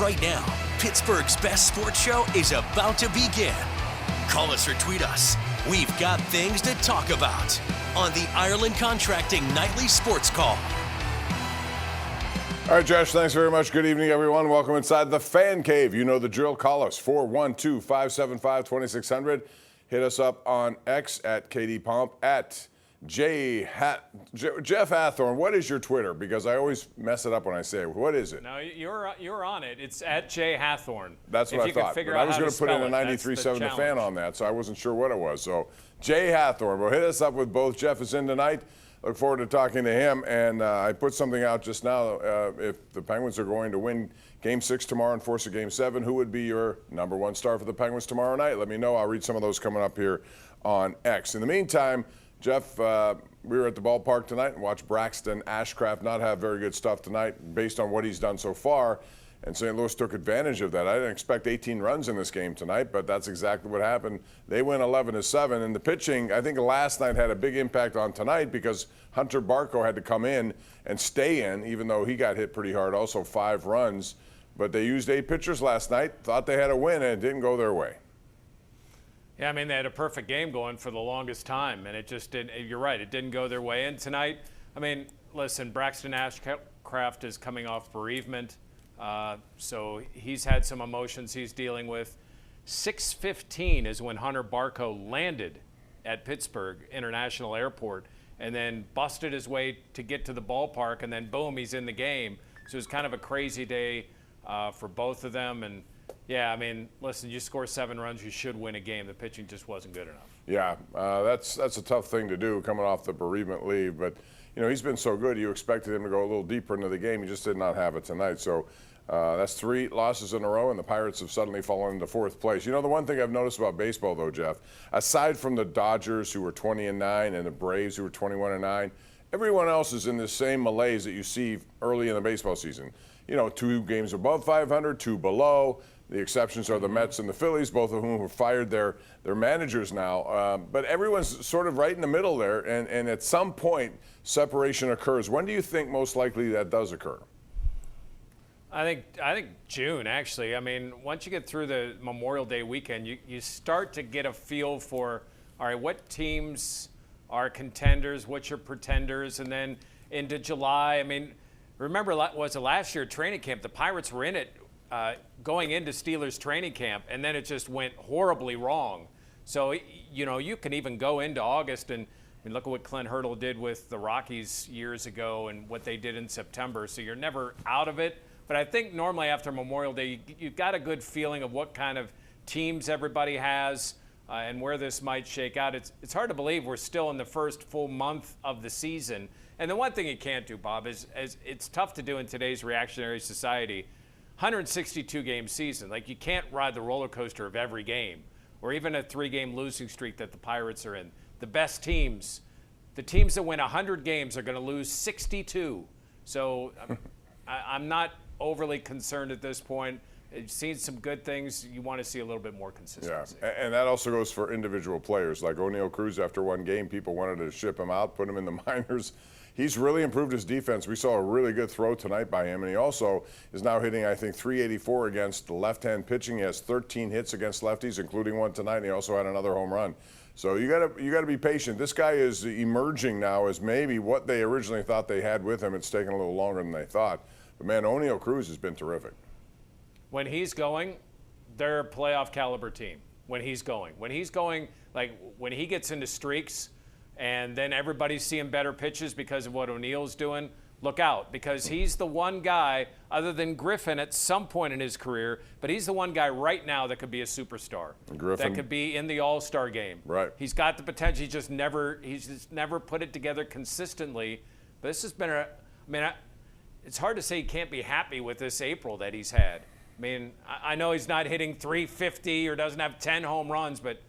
right now. Pittsburgh's best sports show is about to begin. Call us or tweet us. We've got things to talk about on the Ireland Contracting Nightly Sports Call. All right, Josh, thanks very much. Good evening, everyone. Welcome inside the Fan Cave. You know the drill. Call us, 412-575-2600. Hit us up on X at KDPomp, at Jeff Hathhorn. What is your Twitter? Because I always mess it up when I say it. What is it? No, you're on it. It's at J Hathhorn. That's what I thought. But I was going to put in a 93.7 The Fan on that, so I wasn't sure what it was. So J Hathhorn. Well, hit us up with both. Jeff is in tonight. Look forward to talking to him. And I put something out just now. If the Penguins are going to win Game 6 tomorrow and force a Game 7, who would be your number one star for the Penguins tomorrow night? Let me know. I'll read some of those coming up here on X. In the meantime, Jeff, we were at the ballpark tonight and watched Braxton Ashcraft not have very good stuff tonight based on what he's done so far. And St. Louis took advantage of that. I didn't expect 18 runs in this game tonight, but that's exactly what happened. They win 11-7, and the pitching, I think last night had a big impact on tonight because Hunter Barco had to come in and stay in, even though he got hit pretty hard, also 5 runs. But they used 8 pitchers last night, thought they had a win, and it didn't go their way. Yeah, I mean, they had a perfect game going for the longest time, and it just didn't. You're right, it didn't go their way. And tonight, I mean, listen, Braxton Ashcraft is coming off bereavement, so he's had some emotions he's dealing with. 6:15 is when Hunter Barco landed at Pittsburgh International Airport and then busted his way to get to the ballpark, and then boom, he's in the game. So it was kind of a crazy day for both of them. And yeah, I mean, listen, you score 7 runs, you should win a game. The pitching just wasn't good enough. Yeah, that's a tough thing to do coming off the bereavement leave. But, you know, he's been so good. You expected him to go a little deeper into the game. He just did not have it tonight. So that's 3 losses in a row, and the Pirates have suddenly fallen into 4th place. You know, the one thing I've noticed about baseball, though, Jeff, aside from the Dodgers, who were 20-9, and the Braves, who were 21-9, everyone else is in the same malaise that you see early in the baseball season. You know, 2 games above 500, 2 below. The exceptions are the Mets and the Phillies, both of whom have fired their managers now. But everyone's sort of right in the middle there, and at some point, separation occurs. When do you think most likely that does occur? I think June, actually. I mean, once you get through the Memorial Day weekend, you start to get a feel for, all right, what teams are contenders, what's your pretenders, and then into July. I mean, remember, was it last year training camp? The Pirates were in it going into Steelers training camp, and then it just went horribly wrong. So, you know, you can even go into August and look at what Clint Hurdle did with the Rockies years ago and what they did in September. So you're never out of it. But I think normally after Memorial Day, you've got a good feeling of what kind of teams everybody has and where this might shake out. It's hard to believe we're still in the first full month of the season. And the one thing you can't do, Bob, is it's tough to do in today's reactionary society. 162-game season. Like, you can't ride the roller coaster of every game, or even a 3-game losing streak that the Pirates are in. The best teams, the teams that win 100 games, are going to lose 62. So I'm not overly concerned at this point. You've seen some good things. You want to see a little bit more consistency. Yeah, and that also goes for individual players. Like O'Neal Cruz, after 1 game, people wanted to ship him out, put him in the minors. He's really improved his defense. We saw a really good throw tonight by him, and he also is now hitting, I think, .384 against the left-hand pitching. He has 13 hits against lefties, including 1 tonight, and he also had another home run. So you gotta be patient. This guy is emerging now as maybe what they originally thought they had with him. It's taken a little longer than they thought. But, man, O'Neal Cruz has been terrific. When he's going, they're a playoff caliber team. When he's going, like when he gets into streaks, and then everybody's seeing better pitches because of what O'Neal's doing, look out, because he's the one guy, other than Griffin at some point in his career, but he's the one guy right now that could be a superstar. Griffin. That could be in the All-Star game. Right. He's got the potential. He's just never put it together consistently. But this has been it's hard to say he can't be happy with this April that he's had. I mean, I know he's not hitting .350 or doesn't have 10 home runs, but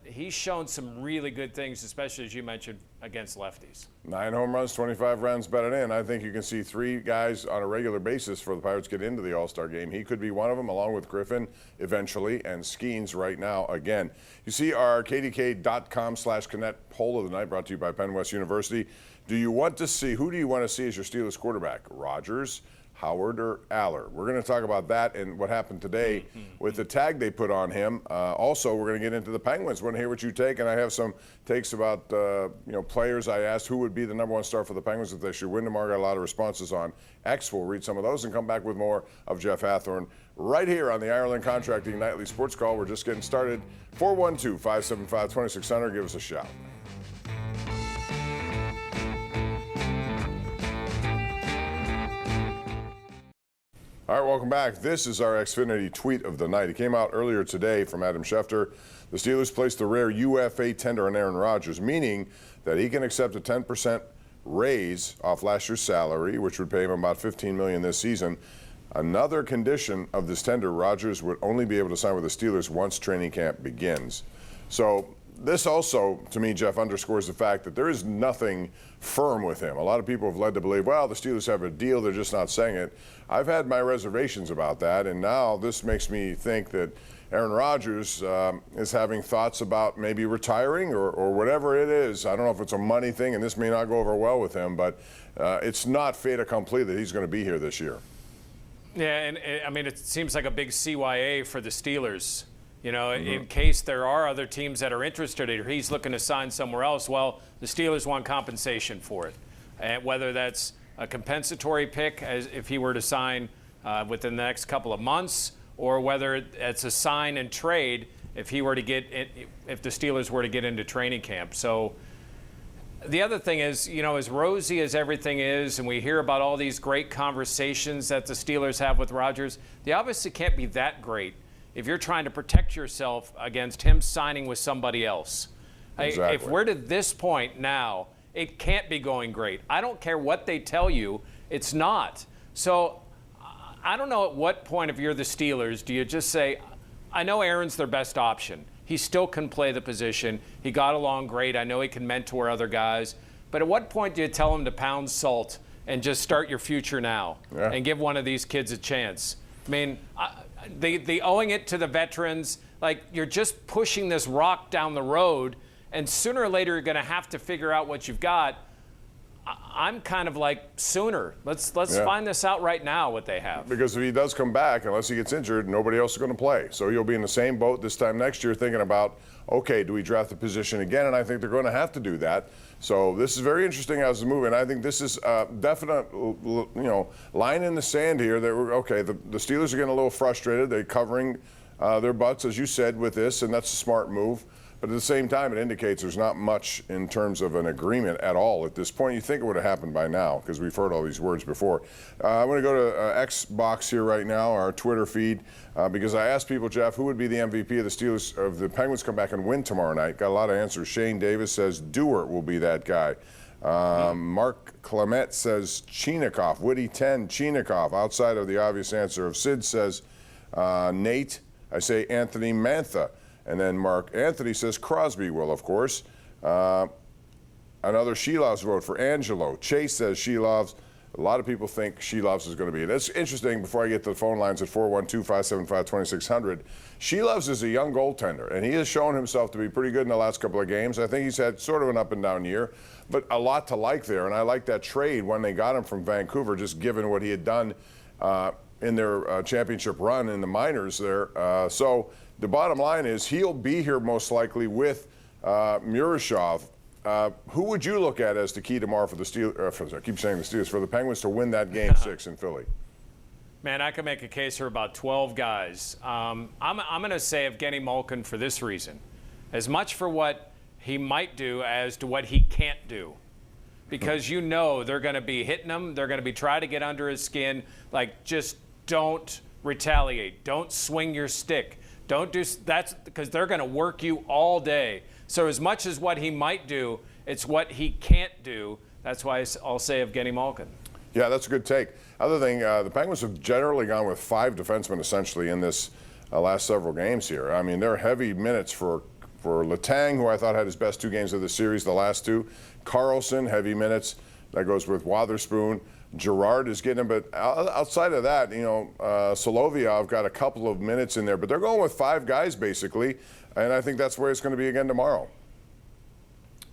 he's shown some really good things, especially, as you mentioned, against lefties. 9 home runs, 25 runs batted in. I think you can see 3 guys on a regular basis for the Pirates get into the All-Star game. He could be one of them, along with Griffin eventually, and Skeens right now again. You see our KDKA.com/Connect poll of the night, brought to you by Penn West University. Who do you want to see as your Steelers quarterback? Rodgers, Howard or Aller? We're going to talk about that and what happened today with the tag they put on him. Also, we're going to get into the Penguins. Want to hear what you take, and I have some takes about players. I asked who would be the #1 star for the Penguins if they should win tomorrow. Got a lot of responses on X. We'll read some of those and come back with more of Jeff Hathhorn right here on the Ireland Contracting Nightly Sports Call. We're just getting started. 412-575-2600. Give us a shout. All right, welcome back. This is our Xfinity tweet of the night. It came out earlier today from Adam Schefter. The Steelers placed the rare UFA tender on Aaron Rodgers, meaning that he can accept a 10% raise off last year's salary, which would pay him about $15 million this season. Another condition of this tender, Rodgers would only be able to sign with the Steelers once training camp begins. So this also, to me, Jeff, underscores the fact that there is nothing firm with him. A lot of people have led to believe, well, the Steelers have a deal, they're just not saying it. I've had my reservations about that, and now this makes me think that Aaron Rodgers is having thoughts about maybe retiring or whatever it is. I don't know if it's a money thing, and this may not go over well with him, but it's not fait accompli that he's going to be here this year. Yeah, and I mean, it seems like a big CYA for the Steelers. You know, in case there are other teams that are interested or he's looking to sign somewhere else, well, the Steelers want compensation for it. And whether that's a compensatory pick as if he were to sign within the next couple of months, or whether it's a sign and trade if he were to if the Steelers were to get into training camp. So the other thing is, you know, as rosy as everything is, and we hear about all these great conversations that the Steelers have with Rodgers, they obviously can't be that great if you're trying to protect yourself against him signing with somebody else. Exactly. If we're to this point now, it can't be going great. I don't care what they tell you, it's not. So I don't know at what point, if you're the Steelers, do you just say, I know Aaron's their best option. He still can play the position. He got along great. I know he can mentor other guys. But at what point do you tell him to pound salt and just start your future now and give one of these kids a chance? I mean, the owing it to the veterans, like you're just pushing this rock down the road, and sooner or later you're going to have to figure out what you've got. I'm kind of like, sooner. Let's find this out right now, what they have. Because if he does come back, unless he gets injured, nobody else is going to play. So you'll be in the same boat this time next year thinking about, okay, do we draft the position again? And I think they're going to have to do that. So this is very interesting as it's moving. I think this is a definite, line in the sand here that we're, okay, the Steelers are getting a little frustrated. They're covering their butts, as you said, with this, and that's a smart move. But at the same time, it indicates there's not much in terms of an agreement at all at this point. You think it would have happened by now because we've heard all these words before. I'm going to go to X box here right now, our Twitter feed, because I asked people, Jeff, who would be the MVP of the Steelers, of the Penguins come back and win tomorrow night? Got a lot of answers. Shane Davis says Dewart will be that guy. Mark Clement says Chinakhov. Woody 10, Chinakhov. Outside of the obvious answer of Sid says Nate. I say Anthony Mantha. And then Mark Anthony says Crosby will, of course. Another Shelov's vote for Angelo. Chase says Shelov's. A lot of people think Shelov's is going to be it. It's interesting, before I get to the phone lines at 412-575-2600, Shelov's is a young goaltender, and he has shown himself to be pretty good in the last couple of games. I think he's had sort of an up-and-down year, but a lot to like there. And I like that trade when they got him from Vancouver, just given what he had done in their championship run in the minors there. So the bottom line is he'll be here most likely with Murashov. Who would you look at as the key tomorrow for the Steelers? I keep saying the Steelers, for the Penguins to win that Game 6 in Philly? Man, I could make a case for about 12 guys. I'm going to say Evgeny Malkin for this reason. As much for what he might do as to what he can't do. Because you know they're going to be hitting him. They're going to be trying to get under his skin. Like, just don't retaliate. Don't swing your stick. Don't do that's because they're going to work you all day. So as much as what he might do, it's what he can't do. That's why I'll say Evgeny Malkin. Yeah, that's a good take. Other thing, the Penguins have generally gone with 5 defensemen essentially in this last several games here. I mean, they're heavy minutes for Letang, who I thought had his best 2 games of the series, the last 2. Carlson, heavy minutes. That goes with Wotherspoon. Gerard is getting him, but outside of that, Solovyov got a couple of minutes in there, but they're going with 5 guys basically, and I think that's where it's going to be again tomorrow.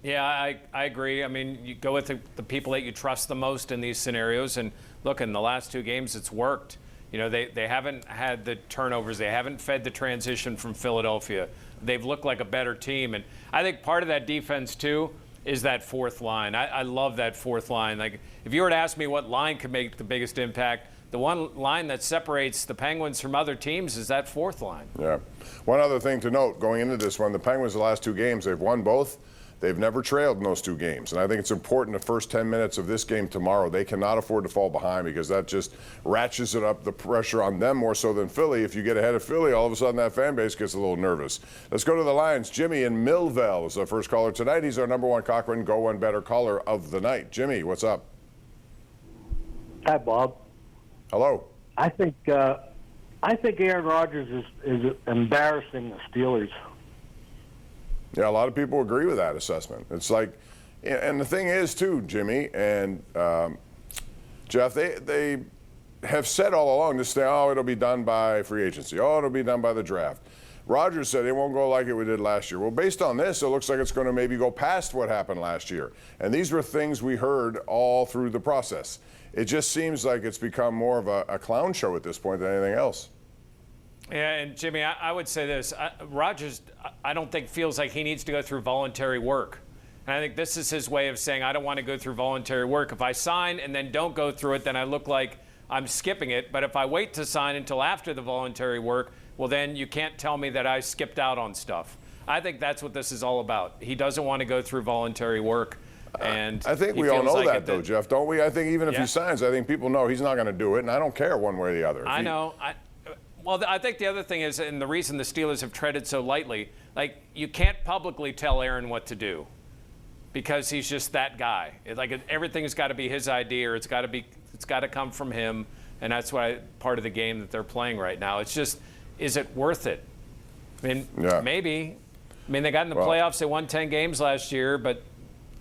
Yeah, I agree. I mean, you go with the people that you trust the most in these scenarios, and look, in the last 2 games, it's worked. You know, they haven't had the turnovers. They haven't fed the transition from Philadelphia. They've looked like a better team. And I think part of that defense, too, is that fourth line. I love that fourth line. Like, if you were to ask me what line could make the biggest impact, the one line that separates the Penguins from other teams is that fourth line. Yeah. One other thing to note going into this one, the Penguins, the last 2 games, they've won both. They've never trailed in those 2 games. And I think it's important the first 10 minutes of this game tomorrow. They cannot afford to fall behind because that just ratchets it up the pressure on them more so than Philly. If you get ahead of Philly, all of a sudden that fan base gets a little nervous. Let's go to the lines. Jimmy in Millville is our first caller tonight. He's our #1 Cochrane Go One Better caller of the night. Jimmy, what's up? Hi, Bob. Hello. I think Aaron Rodgers is embarrassing the Steelers. Yeah, a lot of people agree with that assessment. It's like, and the thing is, too, Jimmy and Jeff, they have said all along this thing, oh, it'll be done by free agency. Oh, it'll be done by the draft. Rodgers said it won't go like it we did last year. Well, based on this, it looks like it's going to maybe go past what happened last year. And these were things we heard all through the process. It just seems like it's become more of a clown show at this point than anything else. Yeah, and Jimmy, I would say this. Rodgers, I don't think feels like he needs to go through voluntary work. And I think this is his way of saying, I don't want to go through voluntary work. If I sign and then don't go through it, then I look like I'm skipping it. But if I wait to sign until after the voluntary work, well, then you can't tell me that I skipped out on stuff. I think that's what this is all about. He doesn't want to go through voluntary work. And I think we all know that, though, Jeff, don't we? I think even if he signs, I think people know he's not going to do it, and I don't care one way or the other. I know. Well, I think the other thing is, and the reason the Steelers have treaded so lightly, like, you can't publicly tell Aaron what to do because he's just that guy. Like, everything's got to be his idea, or it's got to come from him, and that's why part of the game that they're playing right now. It's just, is it worth it? I mean, maybe. I mean, they got in the playoffs. They won 10 games last year, but,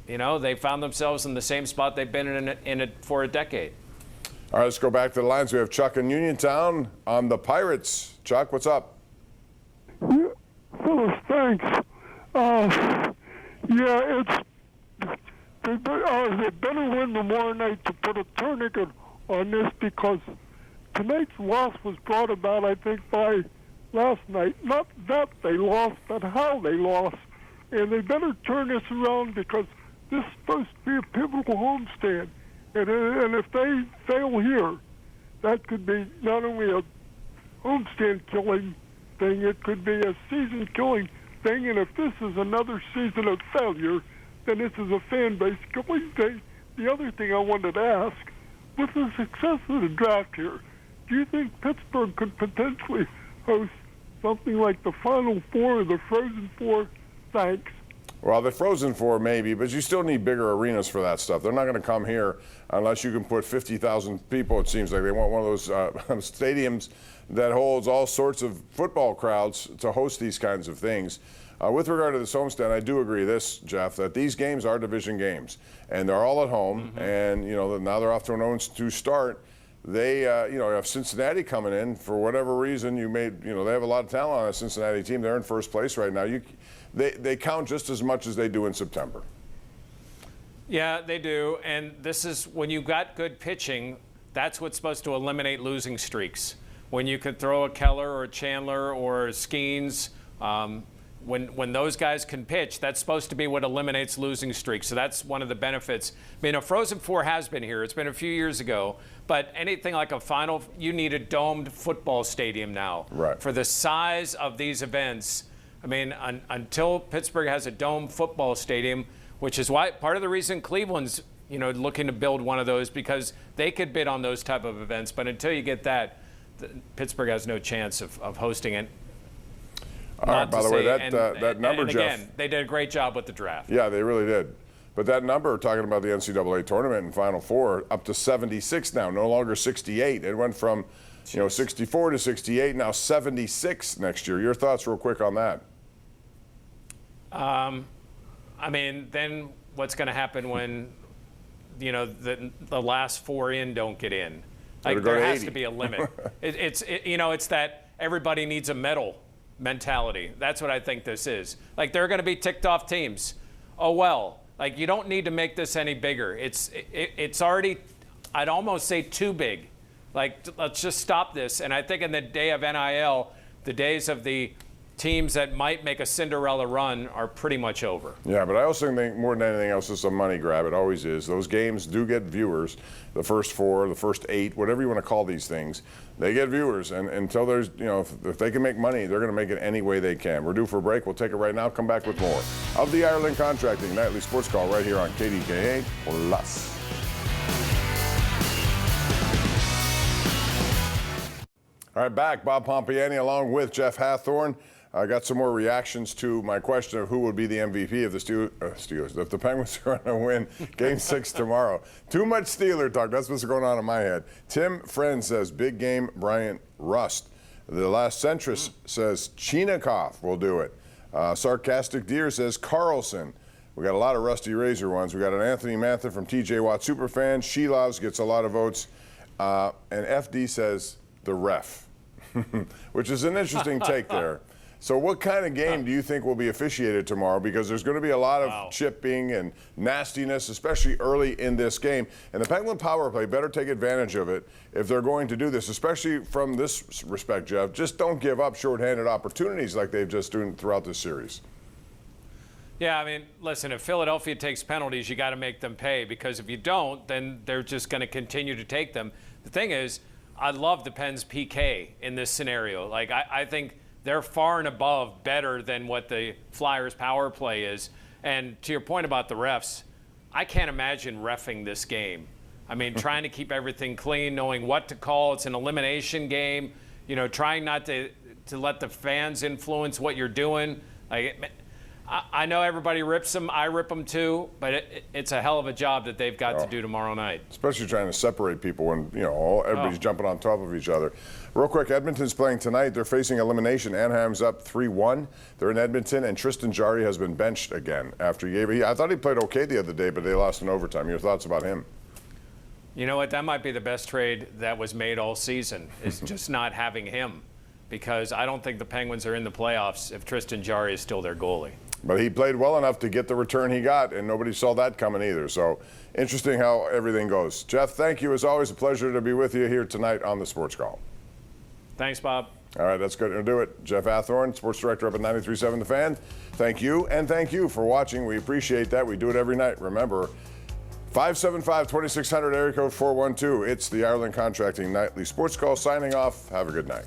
you know, they found themselves in the same spot they've been in it for a decade. All right, let's go back to the lines. We have Chuck in Uniontown on the Pirates. Chuck, what's up? Yeah, Phyllis, thanks. They better win tomorrow night to put a tourniquet on this because tonight's loss was brought about, I think, by last night. Not that they lost, but how they lost. And they better turn this around because this is supposed to be a pivotal homestand. And if they fail here, that could be not only a homestand killing thing, it could be a season killing thing. And if this is another season of failure, then this is a fan base killing thing. The other thing I wanted to ask, with the success of the draft here, do you think Pittsburgh could potentially host something like the Final Four or the Frozen Four? Thanks. Well, the Frozen Four maybe, but you still need bigger arenas for that stuff. They're not going to come here unless you can put 50,000 people, it seems like. They want one of those stadiums that holds all sorts of football crowds to host these kinds of things. With regard to this homestand, I do agree this, Jeff, that these games are division games, and they're all at home, and, you know, now they're off to an 0-2 start. They, you know, have Cincinnati coming in for whatever reason. They have a lot of talent on a Cincinnati team. They're in first place right now. They count just as much as they do in September. Yeah, they do. And this is when you've got good pitching, that's what's supposed to eliminate losing streaks. When you could throw a Keller or a Chandler or a Skeens, when those guys can pitch, that's supposed to be what eliminates losing streaks. So that's one of the benefits. I mean, a Frozen Four has been here. It's been a few years ago. But anything like a final, you need a domed football stadium now. Right. For the size of these events. I mean, until Pittsburgh has a dome football stadium, which is why part of the reason Cleveland's, you know, looking to build one of those because they could bid on those type of events. But until you get that, Pittsburgh has no chance of hosting it. All right, by the way, that number, and again, Jeff, they did a great job with the draft. Yeah, they really did. But that number, talking about the NCAA tournament and Final Four, up to 76 now, no longer 68. It went from, 64 to 68, now 76 next year. Your thoughts real quick on that? I mean, then what's going to happen when, the last four in don't get in? Like, there has to be a limit. It's that everybody needs a medal mentality. That's what I think this is. Like, there are going to be ticked off teams. Oh, well, like, you don't need to make this any bigger. It's already I'd almost say too big. Like, let's just stop this. And I think in the day of NIL, the days of the teams that might make a Cinderella run are pretty much over. Yeah, but I also think more than anything else, it's a money grab. It always is. Those games do get viewers. The first 4, the first 8, whatever you want to call these things, they get viewers. And until there's, if they can make money, they're going to make it any way they can. We're due for a break. We'll take it right now. Come back with more of the Ireland Contracting Nightly Sports Call right here on KDKA Plus. All right, back. Bob Pompeani along with Jeff Hathhorn. I got some more reactions to my question of who would be the MVP if the Steelers, if the Penguins are going to win Game 6 tomorrow. Too much Steeler talk. That's what's going on in my head. Tim Friend says, big game, Brian Rust. The Last Centrist says, Chinnikov will do it. Sarcastic Deer says, Carlson. We got a lot of Rusty Razor ones. We got an Anthony Mantha from TJ Watt superfan. She Loves gets a lot of votes. And FD says, the ref, which is an interesting take there. So what kind of game do you think will be officiated tomorrow? Because there's going to be a lot of chipping and nastiness, especially early in this game. And the Penguin power play better take advantage of it if they're going to do this, especially from this respect, Jeff. Just don't give up shorthanded opportunities like they've just done throughout this series. Yeah, I mean, listen, if Philadelphia takes penalties, you got to make them pay, because if you don't, then they're just going to continue to take them. The thing is, I love the Pens PK in this scenario. Like, I think they're far and above better than what the Flyers power play is. And to your point about the refs, I can't imagine reffing this game. I mean, trying to keep everything clean, knowing what to call. It's an elimination game. Trying not to let the fans influence what you're doing. Like, I know everybody rips them. I rip them too, but it's a hell of a job that they've got to do tomorrow night. Especially trying to separate people when everybody's jumping on top of each other. Real quick, Edmonton's playing tonight. They're facing elimination. Anaheim's up 3-1. They're in Edmonton, and Tristan Jarry has been benched again after I thought he played okay the other day, but they lost in overtime. Your thoughts about him? You know what? That might be the best trade that was made all season, is just not having him, because I don't think the Penguins are in the playoffs if Tristan Jarry is still their goalie. But he played well enough to get the return he got, and nobody saw that coming either. So interesting how everything goes. Jeff, thank you. It's always a pleasure to be with you here tonight on the Sports Call. Thanks, Bob. All right, that's good to do it. Jeff Hathhorn, sports director up at 93.7 The Fan. Thank you, and thank you for watching. We appreciate that. We do it every night. Remember, 575-2600, area code 412. It's the Ireland Contracting Nightly Sports Call. Signing off. Have a good night.